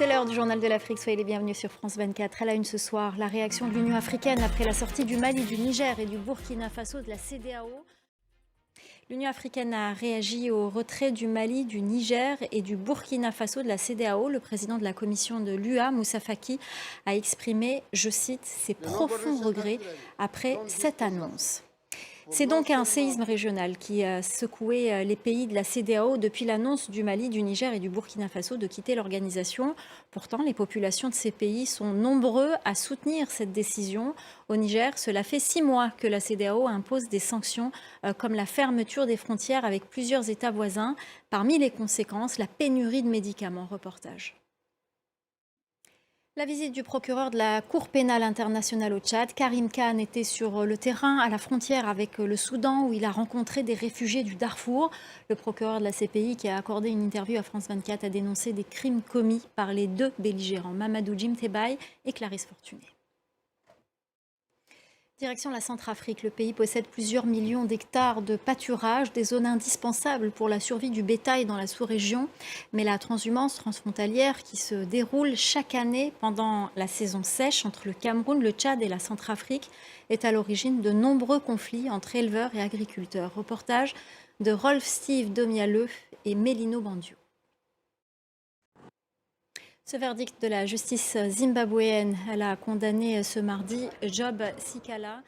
C'est l'heure du journal de l'Afrique, soyez les bienvenus sur France 24. À la une ce soir, la réaction de l'Union africaine après la sortie du Mali, du Niger et du Burkina Faso de la CEDEAO. L'Union africaine a réagi au retrait du Mali, du Niger et du Burkina Faso de la CEDEAO. Le président de la commission de l'UA, Moussa Faki, a exprimé, je cite, ses profonds regrets après cette annonce. C'est donc un séisme régional qui a secoué les pays de la CEDEAO depuis l'annonce du Mali, du Niger et du Burkina Faso de quitter l'organisation. Pourtant, les populations de ces pays sont nombreux à soutenir cette décision. Au Niger, cela fait 6 mois que la CEDEAO impose des sanctions comme la fermeture des frontières avec plusieurs États voisins. Parmi les conséquences, la pénurie de médicaments. Reportage. La visite du procureur de la Cour pénale internationale au Tchad, Karim Khan, était sur le terrain à la frontière avec le Soudan où il a rencontré des réfugiés du Darfour. Le procureur de la CPI, qui a accordé une interview à France 24, a dénoncé des crimes commis par les deux belligérants, Mamadou Jim Tebaï et Clarisse Fortuné. Direction la Centrafrique, le pays possède plusieurs millions d'hectares de pâturage, des zones indispensables pour la survie du bétail dans la sous-région. Mais la transhumance transfrontalière qui se déroule chaque année pendant la saison sèche entre le Cameroun, le Tchad et la Centrafrique est à l'origine de nombreux conflits entre éleveurs et agriculteurs. Reportage de Rolf-Steve Domialeux et Mélino Bandio. Ce verdict de la justice zimbabwéenne, elle a condamné ce mardi Job Sikala.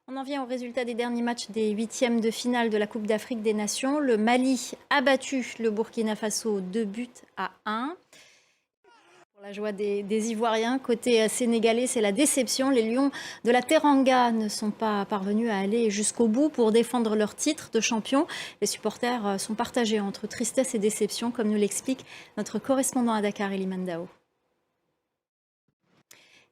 On en vient au résultat des derniers matchs des huitièmes de finale de la Coupe d'Afrique des Nations. Le Mali a battu le Burkina Faso 2-1. Pour la joie des Ivoiriens, côté sénégalais, c'est la déception. Les Lions de la Teranga ne sont pas parvenus à aller jusqu'au bout pour défendre leur titre de champion. Les supporters sont partagés entre tristesse et déception, comme nous l'explique notre correspondant à Dakar, Eliman Dao.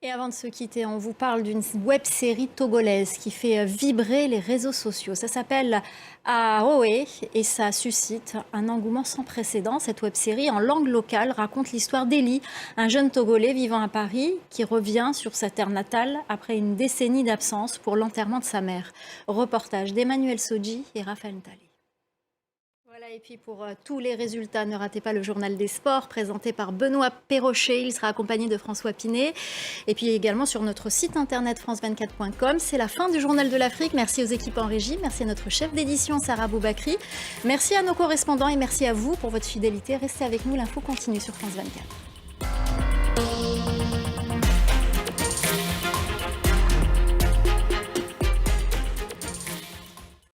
Et avant de se quitter, on vous parle d'une web-série togolaise qui fait vibrer les réseaux sociaux. Ça s'appelle Aoé et ça suscite un engouement sans précédent. Cette web-série en langue locale raconte l'histoire d'Eli, un jeune Togolais vivant à Paris qui revient sur sa terre natale après une décennie d'absence pour l'enterrement de sa mère. Reportage d'Emmanuel Sodji et Raphaël Ntali. Voilà, et puis pour tous les résultats, ne ratez pas le journal des sports présenté par Benoît Perrochet. Il sera accompagné de François Pinet. Et puis également sur notre site internet france24.com. C'est la fin du journal de l'Afrique. Merci aux équipes en régie. Merci à notre chef d'édition Sarah Boubakri. Merci à nos correspondants et merci à vous pour votre fidélité. Restez avec nous, l'info continue sur France 24.